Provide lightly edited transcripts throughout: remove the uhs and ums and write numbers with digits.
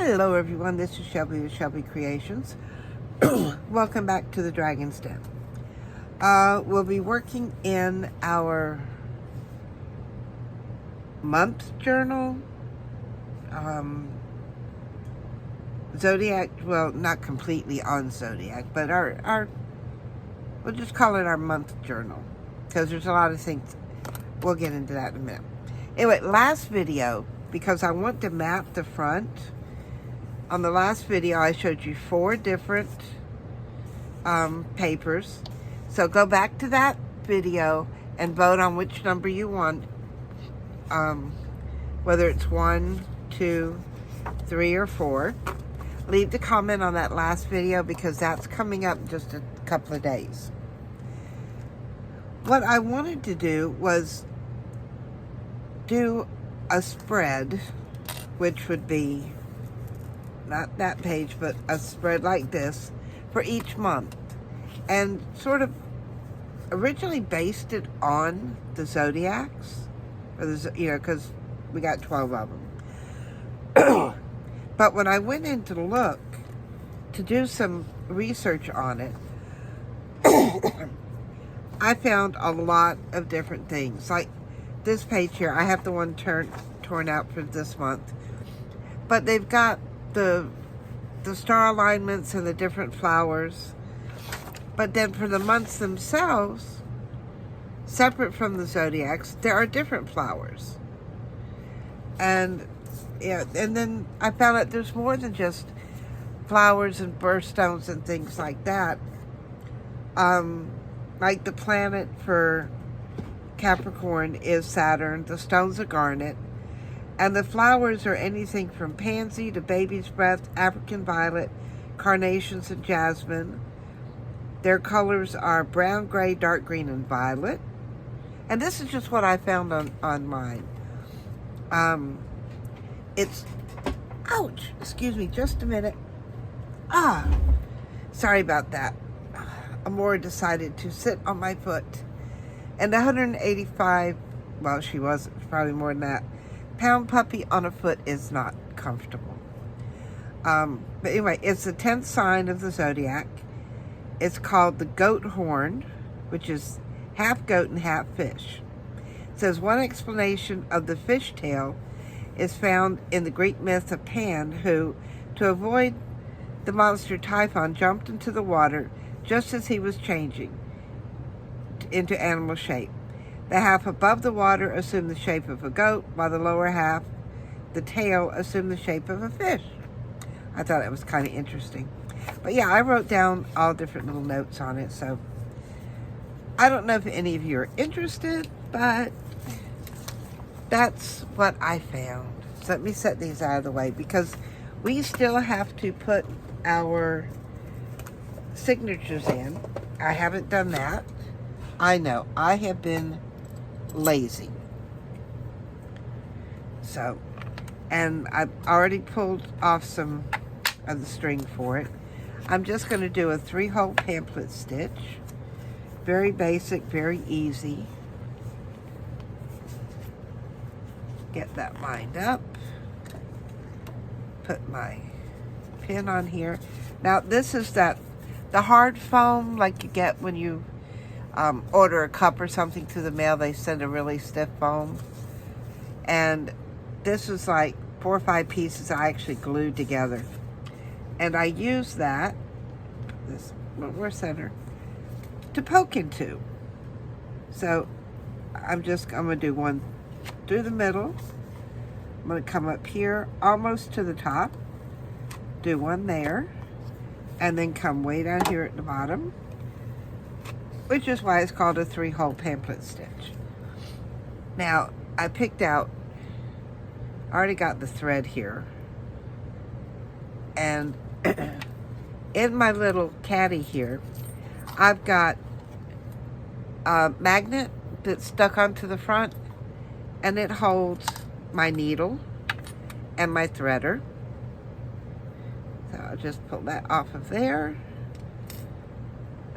Hello everyone, this is Shelby with Shelby Creations. Welcome back to the Dragon's Den. We'll be working in our month journal, Zodiac, well, not completely on Zodiac, but we'll just call it our month journal, because there's a lot of things. We'll get into that in a minute. Anyway, last video, because I want to map the front, on the last video I showed you 4 different papers. So go back to that video and vote on which number you want, whether it's 1, 2, 3, or 4. Leave the comment on that last video because that's coming up in just a couple of days. What I wanted to do was do a spread, which would be not that page, but a spread like this for each month, and sort of originally based it on the zodiacs, or the, because we got 12 of them. But when I went in to look to do some research on it, I found a lot of different things. Like this page here, I have the one torn out for this month, but they've got the star alignments and the different flowers. But then for the months themselves, separate from the zodiacs, there are different flowers. And yeah, and then I found out there's more than just flowers and birthstones and things like that. Like the planet for Capricorn is Saturn, the stones are garnet, and the flowers are anything from pansy to baby's breath, African violet, carnations, and jasmine. Their colors are brown, gray, dark green, and violet. And this is just what I found on mine. It's, ouch, excuse me, just a minute. Sorry about that. Amora decided to sit on my foot. And 185, well, she wasn't, probably more than that, pound puppy on a foot is not comfortable. But anyway, it's the 10th sign of the zodiac. It's called the goat horn, which is half goat and half fish. It says one explanation of the fish tail is found in the Greek myth of Pan, who, to avoid the monster Typhon, jumped into the water just as he was changing into animal shape. The half above the water assumed the shape of a goat, while the lower half, the tail, assumed the shape of a fish. I thought it was kind of interesting. But yeah, I wrote down all different little notes on it, so I don't know if any of you are interested, but that's what I found. So let me set these out of the way, because we still have to put our signatures in. I haven't done that. I know, I have been lazy. So, and I've already pulled off some of the string for it. I'm just going to do a 3-hole pamphlet stitch. Very basic, very easy. Get that lined up. Put my pin on here. Now this is the hard foam like you get when you order a cup or something through the mail. They send a really stiff foam. And this is like 4 or 5 pieces I actually glued together. And I use that, this lower center, to poke into. So I'm going to do one through the middle. I'm going to come up here almost to the top, do one there, and then come way down here at the bottom, which is why it's called a 3-hole pamphlet stitch. Now, I picked out, I already got the thread here, and in my little caddy here, I've got a magnet that's stuck onto the front, and it holds my needle and my threader. So I'll just pull that off of there.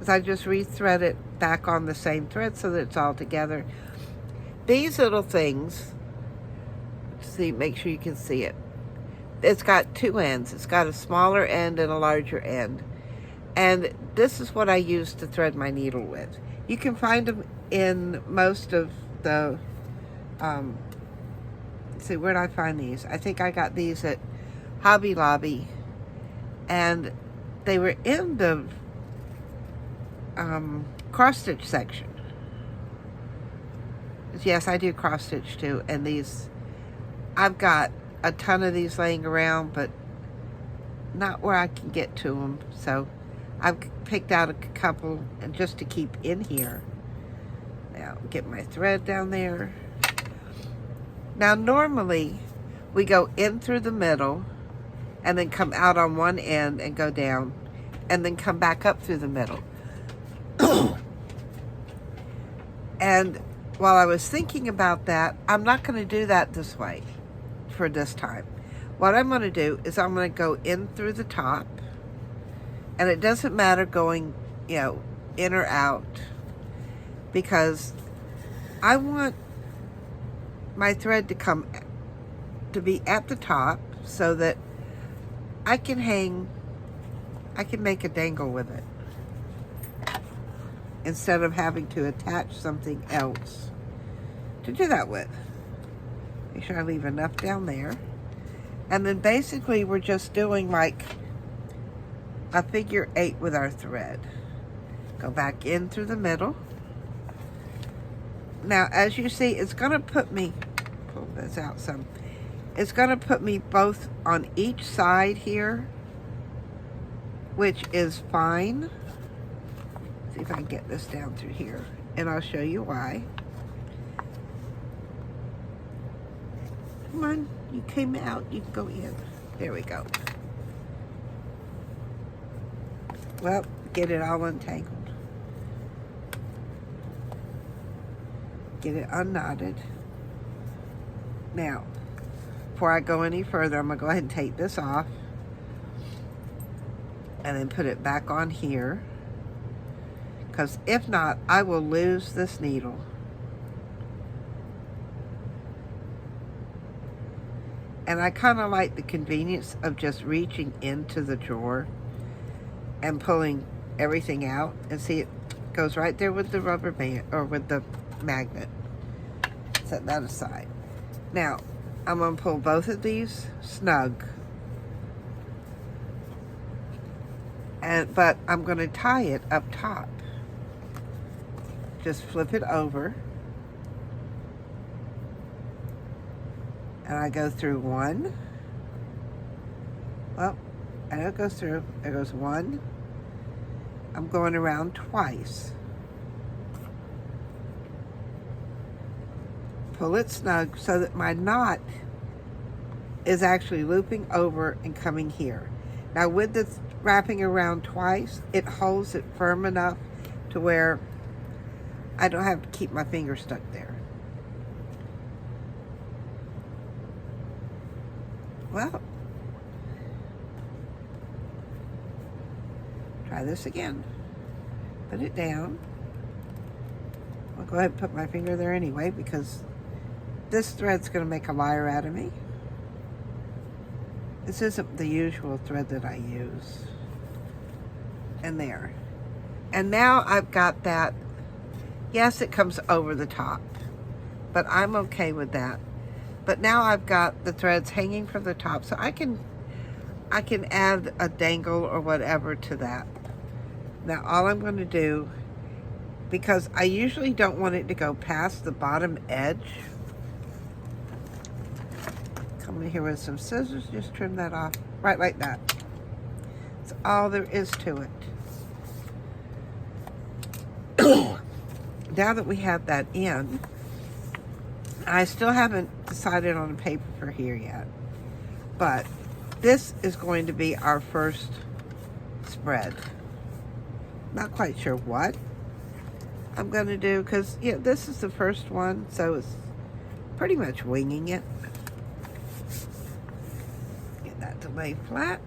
As I just re-thread it back on the same thread so that it's all together. These little things, see, make sure you can see it. it's got two ends. It's got a smaller end and a larger end. And this is what I use to thread my needle with. You can find them in most of the, let's see, where did I find these? I think I got these at Hobby Lobby. And they were in the cross stitch section. Yes, I do cross stitch too. And these, I've got a ton of these laying around, but not where I can get to them. So I've picked out a couple and just to keep in here. Now, get my thread down there. Now, normally we go in through the middle and then come out on one end and go down and then come back up through the middle. And while I was thinking about that, I'm not going to do that this way for this time. What I'm going to do is I'm going to go in through the top, and it doesn't matter going, you know, in or out, because I want my thread to be at the top so that I can make a dangle with it instead of having to attach something else to do that with. Make sure I leave enough down there. And then basically we're just doing like a figure 8 with our thread. Go back in through the middle. Now, as you see, it's going to put me, pull this out some, it's going to put me both on each side here, which is fine. See if I can get this down through here, and I'll show you why. Come on, you came out, you can go in. There we go. Well, get it all untangled. Get it unknotted. Now, before I go any further, I'm going to go ahead and take this off and then put it back on here, because if not, I will lose this needle. And I kind of like the convenience of just reaching into the drawer and pulling everything out. And see, it goes right there with the rubber band, or with the magnet. Set that aside. Now, I'm going to pull both of these snug. But I'm going to tie it up top. Just flip it over. And I go through one. Well, I know it goes through. There goes one. I'm going around twice. Pull it snug so that my knot is actually looping over and coming here. Now, with this wrapping around twice, it holds it firm enough to where I don't have to keep my finger stuck there. Well, try this again. Put it down. I'll go ahead and put my finger there anyway, because this thread's going to make a liar out of me. This isn't the usual thread that I use. And there. And now I've got that. Yes, it comes over the top, but I'm okay with that. But now I've got the threads hanging from the top, so I can add a dangle or whatever to that. Now all I'm going to do, because I usually don't want it to go past the bottom edge, come in here with some scissors, just trim that off, right like that. That's all there is to it. Now that we have that in, I still haven't decided on a paper for here yet, but this is going to be our first spread. Not quite sure what I'm going to do, because yeah, this is the first one, so it's pretty much winging it. Get that to lay flat.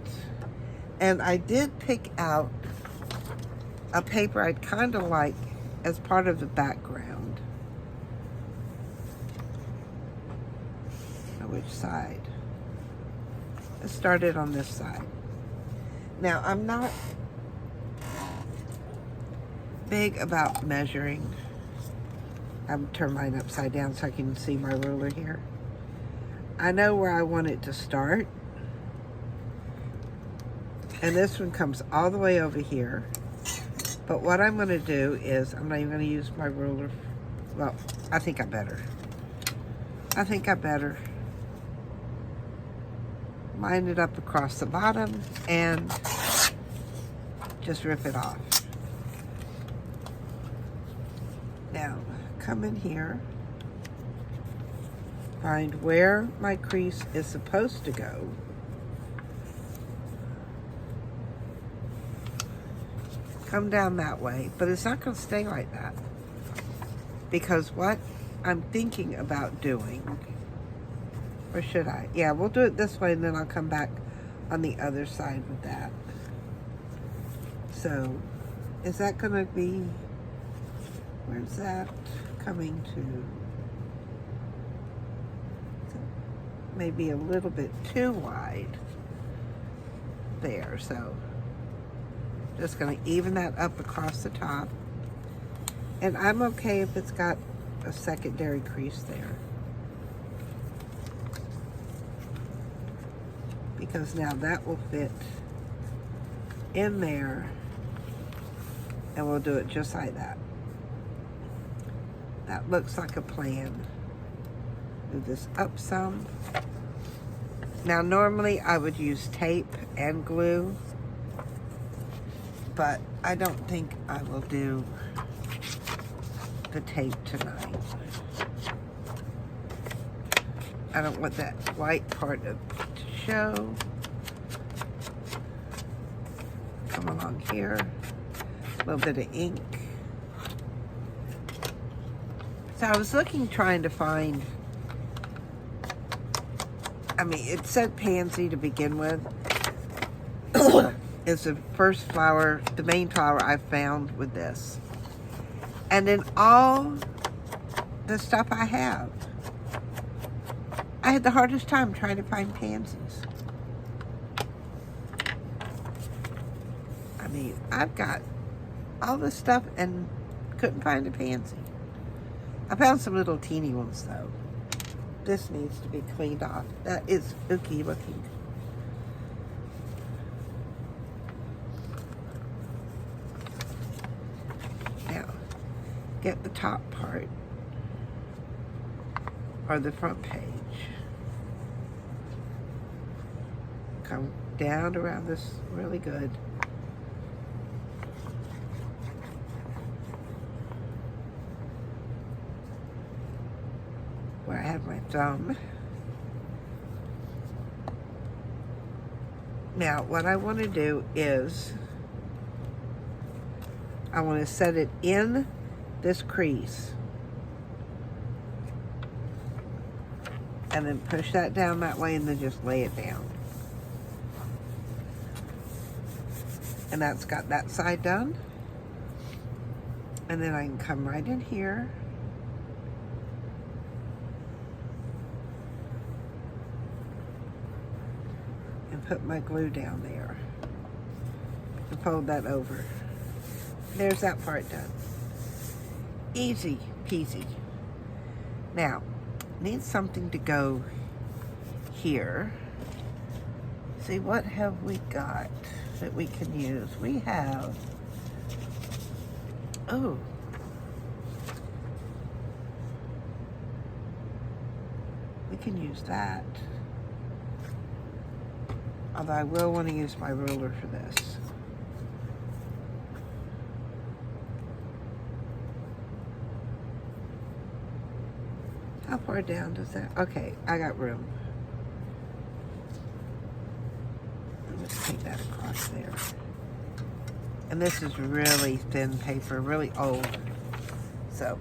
And I did pick out a paper I'd kind of like as part of the background. Now, which side? Let's start it on this side. Now, I'm not big about measuring. I'm turn mine upside down so I can see my ruler here. I know where I want it to start. And this one comes all the way over here. But what I'm going to do is, I'm not even going to use my ruler. Well, I think I better. Line it up across the bottom and just rip it off. Now, come in here. Find where my crease is supposed to go. Come down that way, but it's not going to stay like that. Because what I'm thinking about doing, or should I? Yeah, we'll do it this way and then I'll come back on the other side with that. So, is that going to be, where's that coming to? Maybe a little bit too wide there, so just going to even that up across the top. And I'm okay if it's got a secondary crease there. Because now that will fit in there. And we'll do it just like that. That looks like a plan. Move this up some. Now normally I would use tape and glue, but I don't think I will do the tape tonight. I don't want that white part to show. Come along here. A little bit of ink. So I was trying to find, I mean, it said pansy to begin with. It's the first flower, the main flower I found with this. And then all the stuff I have, I had the hardest time trying to find pansies. I mean, I've got all this stuff and couldn't find a pansy. I found some little teeny ones though. This needs to be cleaned off. That is spooky looking. Now, get the top part, or the front page. Come down around this really good. Where I have my thumb. Now, what I want to do is, I want to set it in this crease. And then push that down that way and then just lay it down. And that's got that side done. And then I can come right in here. And put my glue down there. And fold that over. There's that part done. Easy peasy. Now, need something to go here. See, what have we got that we can use? We have, oh, we can use that. Although I will want to use my ruler for this. How far down does that? Okay, I got room. Let's take that across there. And this is really thin paper, really old. So,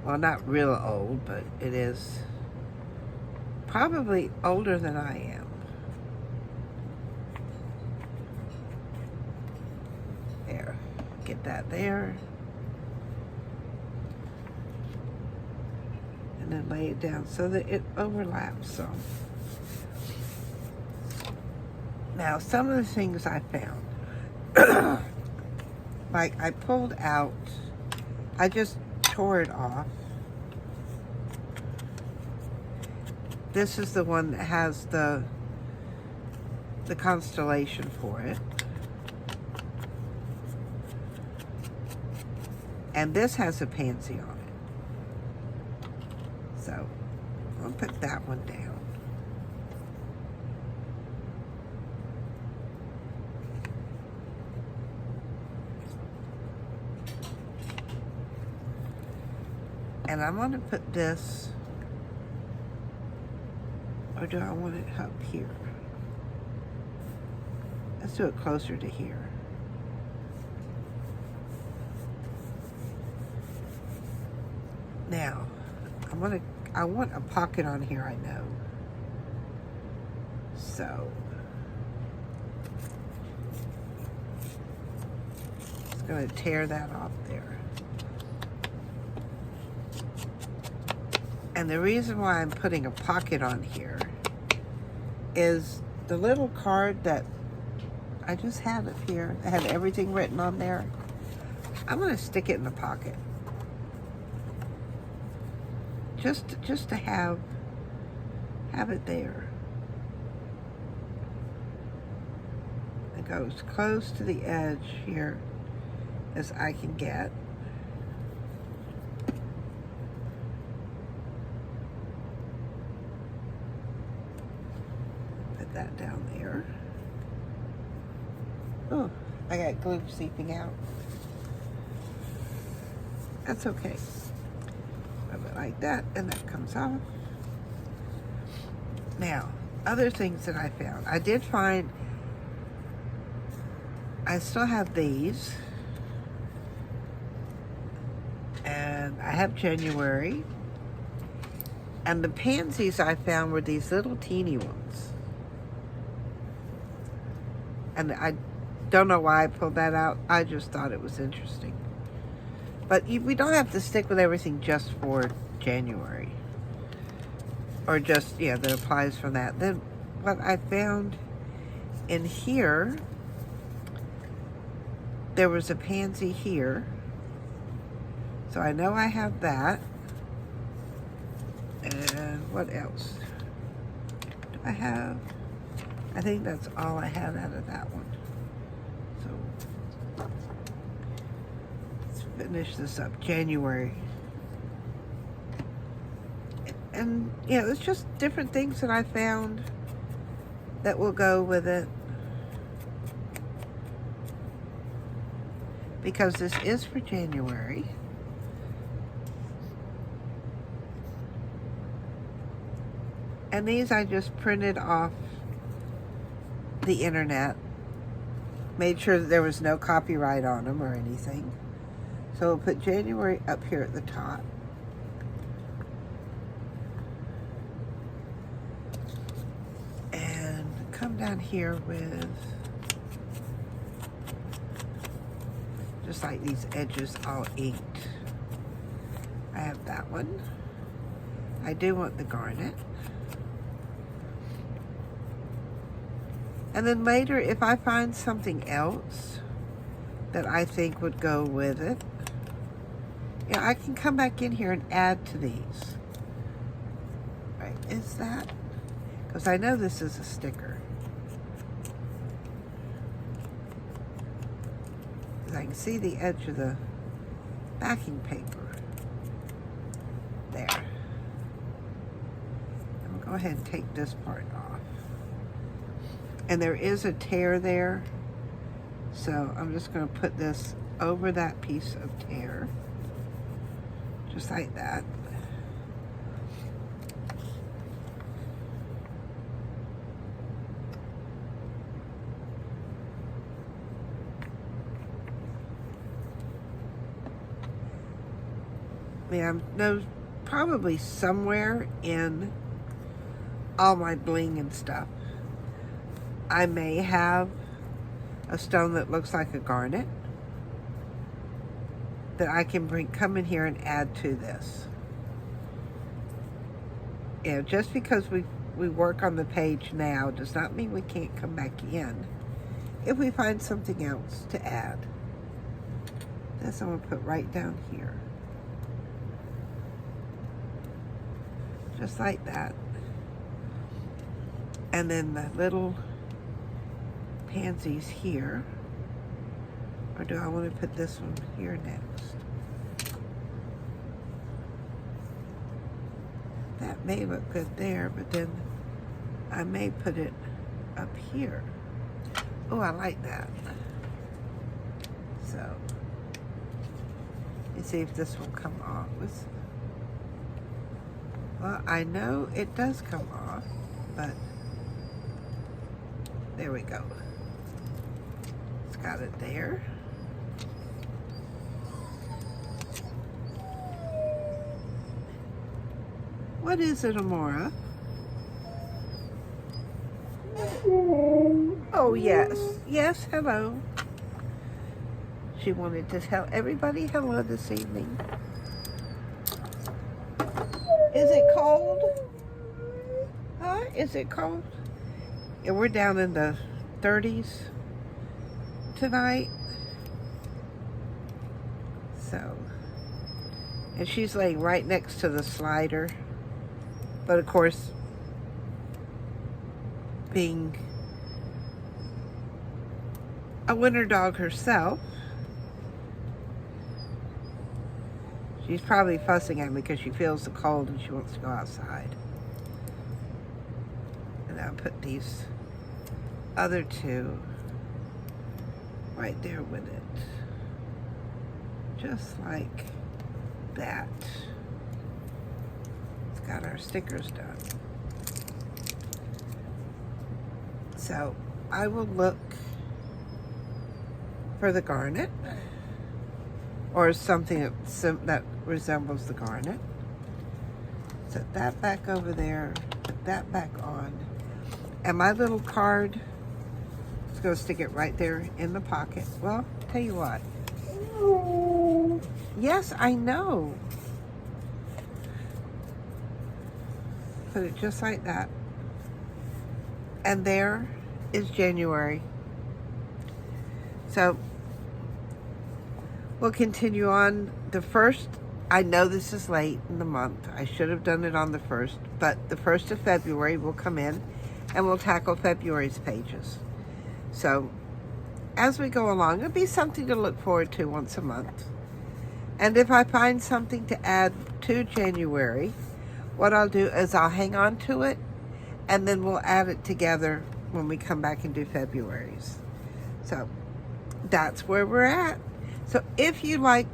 well, not real old, but it is probably older than I am. There, get that there. and then lay it down so that it overlaps some. Now, some of the things I found, like I pulled out, I just tore it off. This is the one that has the constellation for it. And this has a pansy on it. So, I'll put that one down. And I'm going to put this, or do I want it up here? Let's do it closer to here. Now, I want a pocket on here, I know. So, just going to tear that off there. And the reason why I'm putting a pocket on here is the little card that I just had up here, that had everything written on there. I'm going to stick it in the pocket. Just to have it there. It goes close to the edge here as I can get. Put that down there. Oh, I got glue seeping out. That's okay. Rub it like that, and that comes off. Now, other things that I found. I did find, I still have these. And I have January. And the pansies I found were these little teeny ones. And I don't know why I pulled that out. I just thought it was interesting. But we don't have to stick with everything just for January. Or just, yeah, that applies for that. Then what I found in here, there was a pansy here. So I know I have that. And what else do I have? I think that's all I have out of that one. So let's finish this up. January. And yeah, it's just different things that I found that will go with it. Because this is for January. And these I just printed off the internet. Made sure that there was no copyright on them or anything. So we'll put January up here at the top. And come down here with just like these edges all inked. I have that one. I do want the garnet. And then later, if I find something else that I think would go with it, yeah, I can come back in here and add to these. Right, is that? Because I know this is a sticker. Because I can see the edge of the backing paper. There. I'm going to go ahead and take this part off. And there is a tear there, so I'm just going to put this over that piece of tear, just like that. Yeah, I know probably somewhere in all my bling and stuff, I may have a stone that looks like a garnet that I can come in here and add to this. you know, just because we work on the page now does not mean we can't come back in if we find something else to add. This I'm going to put right down here. Just like that. And then the little pansies here. Or do I want to put this one here next? That may look good there, but then I may put it up here. Oh, I like that. So, let's see if this will come off. Well, I know it does come off, but there we go. It's got it there. What is it, Amora? Oh, yes. Yes, hello. She wanted to tell everybody hello this evening. Is it cold? Huh? Is it cold? Yeah, we're down in the 30s tonight. So, and she's laying right next to the slider. But of course, being a winter dog herself, she's probably fussing at me because she feels the cold and she wants to go outside. And I'll put these other two right there with it. Just like that. It's got our stickers done. So I will look for the garnet or something that resembles the garnet. Set that back over there, put that back on. And my little card, just gonna stick it right there in the pocket. Well, tell you what. Yes, I know. Put it just like that. And there is January. So we'll continue on the 1st. I know this is late in the month. I should have done it on the 1st, but the 1st of February will come in and we'll tackle February's pages. So as we go along, it'll be something to look forward to once a month. And if I find something to add to January, what I'll do is I'll hang on to it and then we'll add it together when we come back and do February's. So that's where we're at. So if you like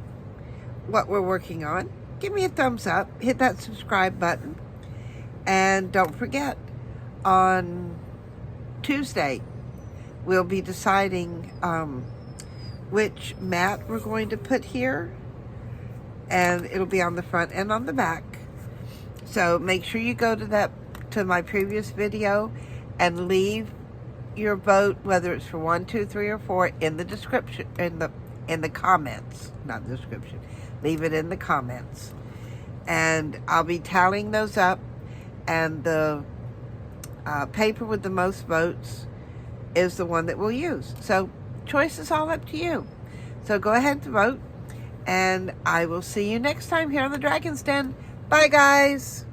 what we're working on, give me a thumbs up, hit that subscribe button, and don't forget, on Tuesday, we'll be deciding which mat we're going to put here, and it'll be on the front and on the back. So make sure you go to my previous video and leave your vote, whether it's for 1, 2, 3, or 4, in the description, in the comments, not the description. Leave it in the comments, and I'll be tallying those up, and the paper with the most votes is the one that we'll use. So choice is all up to you. So go ahead to vote, and I will see you next time here on the Dragon's Den. Bye, guys.